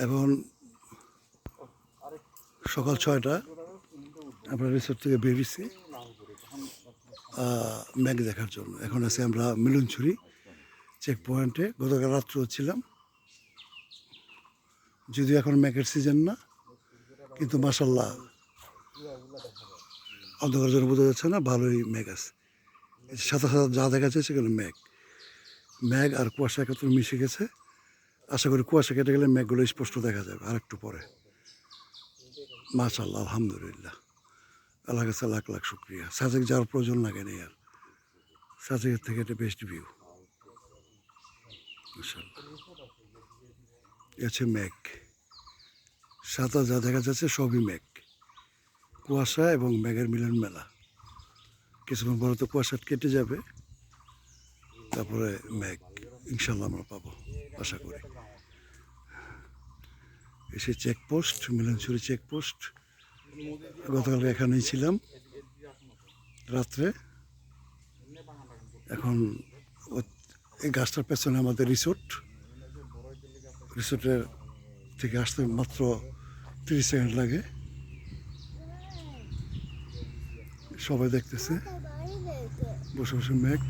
এখন সকাল 6টা আমরা রিসোর্ট থেকে বেরিয়েছি ম্যাগ দেখার জন্য। এখন আছি আমরা মিলনছড়ি চেক পয়েন্টে। গতকাল রাত্রেও ছিলাম, যদিও এখন ম্যাগের সিজন না, কিন্তু মাসাল্লাহ অন্ধকার জন্য বোঝা যাচ্ছে না, ভালোই ম্যাগ আছে। সাথে সাথে যা দেখা যাচ্ছে সেগুলো ম্যাগ আর কুয়াশা একত্রে মিশে গেছে। আশা করি কুয়াশা কেটে গেলে ম্যাগগুলো স্পষ্ট দেখা যাবে আর একটু পরে। মাশাআল্লাহ, আলহামদুলিল্লাহ, আল্লাহ কাছে লাখ লাখ শুক্রিয়া। সাজেক যাওয়ার প্রয়োজন লাগে নেই আর, সাজেকের থেকে এটা বেস্ট ভিউ। মাশাআল্লাহ, আছে ম্যাগ, সাদা যা দেখা যাচ্ছে সবই ম্যাগ, কুয়াশা এবং ম্যাগের মিলন মেলা। কিছুক্ষণ পরে তো কুয়াশা কেটে যাবে, তারপরে ম্যাগ ইনশাল্লাহ আমরা পাবো আশা করি। এসে চেকপোস্ট, মিলনছড়ি চেকপোস্ট। গতকাল এখানেই ছিলাম রাত্রে। এখন এই গাছটার পেছনে আমাদের রিসোর্টের থেকে আসতে মাত্র 30 সেকেন্ড লাগে। সবাই দেখতেছে বসে বসে ম্যাগ।